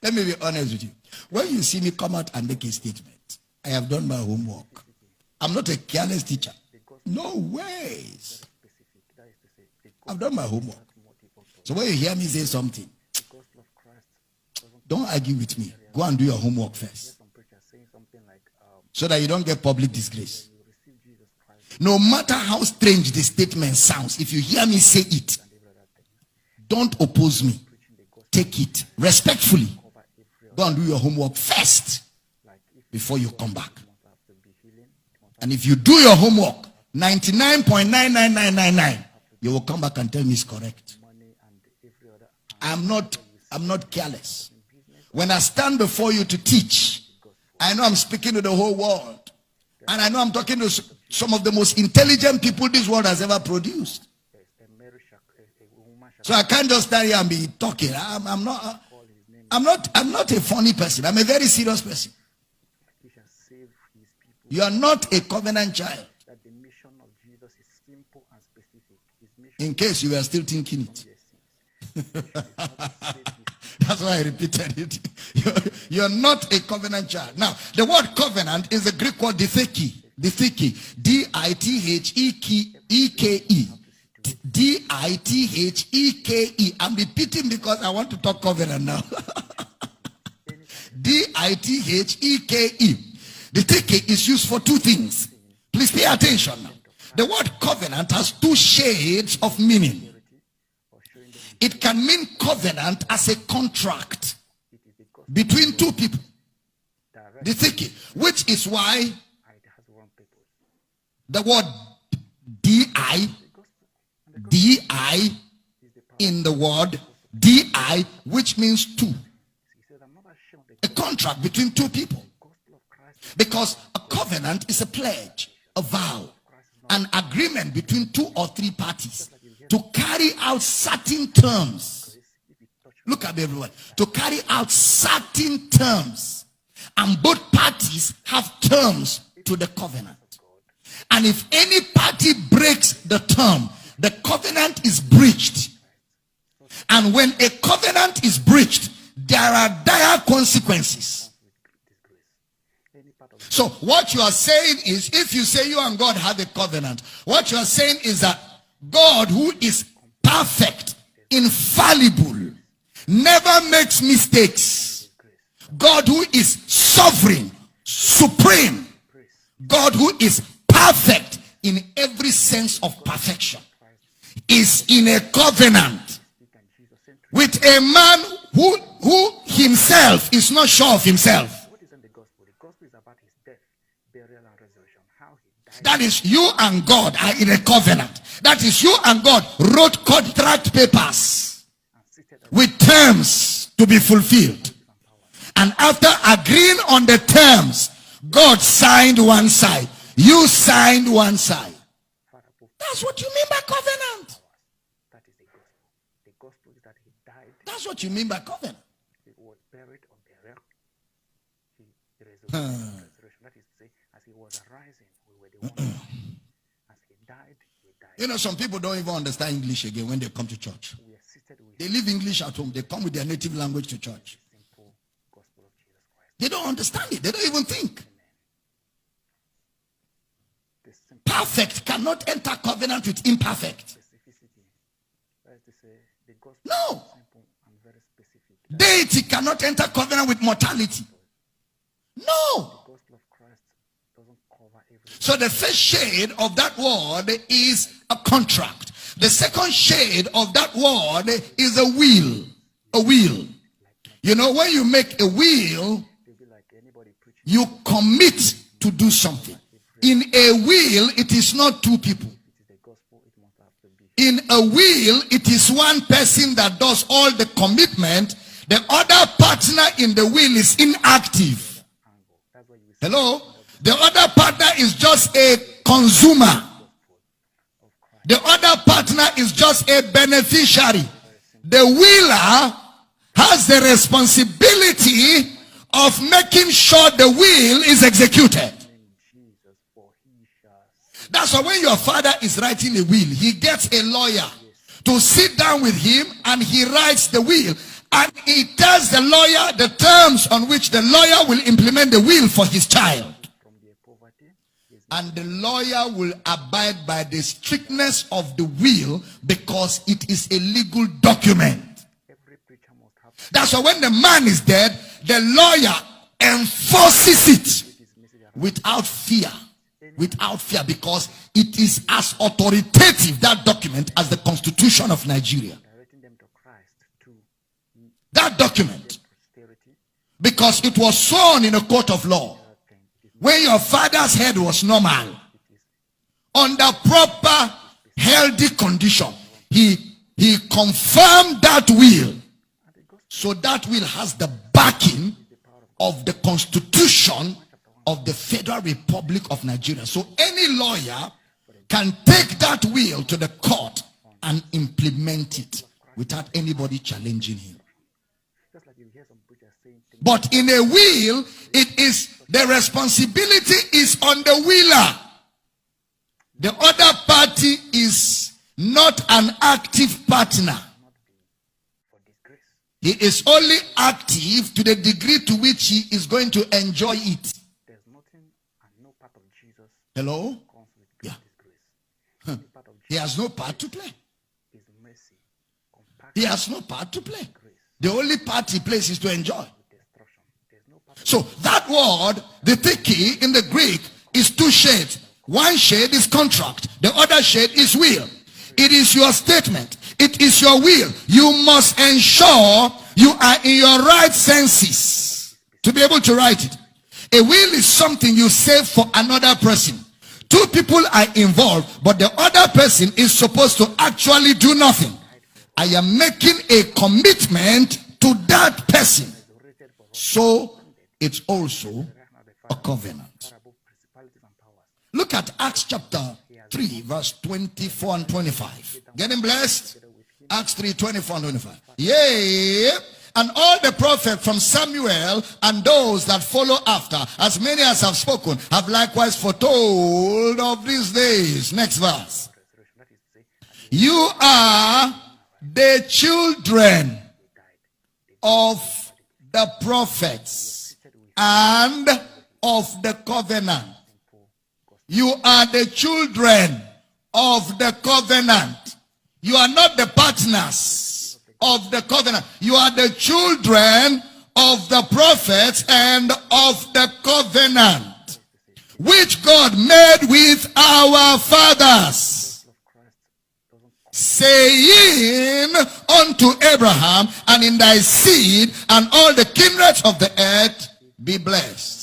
Let me be honest with you. When you see me come out and make a statement, I have done my homework. I'm not a careless teacher. No ways. I've done my homework. So when you hear me say something, don't argue with me. Go and do your homework first, so that you don't get public disgrace. No matter how strange the statement sounds, if you hear me say it, don't oppose me. Take it respectfully. Go and do your homework first before you come back. And if you do your homework, 99.99999, you will come back and tell me it's correct. I'm not careless. When I stand before you to teach, I know I'm speaking to the whole world. And I know I'm talking to some of the most intelligent people this world has ever produced. So I can't just stand here and be talking. I'm not a funny person. I'm a very serious person. You are not a covenant child. In case you were still thinking it. That's why I repeated it. You're not a covenant child. Now, the word covenant is the Greek word ditheke. Ditheke. D-I-T-H-E-K-E. D-I-T-H-E-K-E. I'm repeating because I want to talk covenant now. D-I-T-H-E-K-E. Ditheke is used for two things. Please pay attention now. The word covenant has two shades of meaning. It can mean covenant as a contract between two people. Ditheke, which is why the word D-I in the word D-I, which means two. A contract between two people. Because a covenant is a pledge, a vow, an agreement between two or three parties to carry out certain terms. Look at everyone. To carry out certain terms. And both parties have terms to the covenant. And if any party breaks the term, the covenant is breached. And when a covenant is breached, there are dire consequences. So what you are saying is, if you say you and God have a covenant, what you are saying is that God, who is perfect, infallible, never makes mistakes. God, who is sovereign, supreme. God, who is perfect in every sense of perfection, is in a covenant with a man who himself is not sure of himself. That is, you and God are in a covenant. That is, you and God wrote contract papers with terms to be fulfilled. And after agreeing on the terms, God signed one side. You signed one side. That's what you mean by covenant. That's what you mean by covenant. You know, some people don't even understand English again when they come to church. They leave English at home. They come with their native language to church. They don't understand it. They don't even think. Perfect cannot enter covenant with imperfect. No. Deity cannot enter covenant with mortality. No. So the first shade of that word is a contract. The second shade of that word is a will. A will. You know, when you make a will, you commit to do something. In a will, it is not two people. In a will, it is one person that does all the commitment. The other partner in the will is inactive. Hello? The other partner is just a consumer. The other partner is just a beneficiary. The willer has the responsibility of making sure the will is executed. That's why when your father is writing a will, he gets a lawyer to sit down with him and he writes the will. And he tells the lawyer the terms on which the lawyer will implement the will for his child. And the lawyer will abide by the strictness of the will because it is a legal document. That's why when the man is dead, the lawyer enforces it without fear. Without fear, because it is as authoritative, that document, as the Constitution of Nigeria. That document. Because it was sworn in a court of law. When your father's head was normal, under proper healthy condition, he confirmed that will. So that will has the backing of the Constitution of the Federal Republic of Nigeria. So any lawyer can take that will to the court and implement it without anybody challenging him. But in a will, it is the responsibility is on the willer. The other party is not an active partner. He is only active to the degree to which he is going to enjoy it. Hello? Yeah. He has no part to play. He has no part to play. The only part he plays is to enjoy. So that word, the tiki in the Greek, is two shades. One shade is contract. The other shade is will. It is your statement. It is your will. You must ensure you are in your right senses to be able to write it. A will is something you say for another person. Two people are involved, but the other person is supposed to actually do nothing. I am making a commitment to that person. So it's also a covenant. Look at Acts chapter 3, verse 24 and 25. Getting blessed? Acts 3, 24 and 25. Yea, and all the prophets from Samuel and those that follow after, as many as have spoken, have likewise foretold of these days. Next verse. You are the children of the prophets and of the covenant. You are the children of the covenant. You are not the partners of the covenant. You are the children of the prophets and of the covenant, which God made with our fathers, saying unto Abraham, and in thy seed and all the kindreds of the earth be blessed.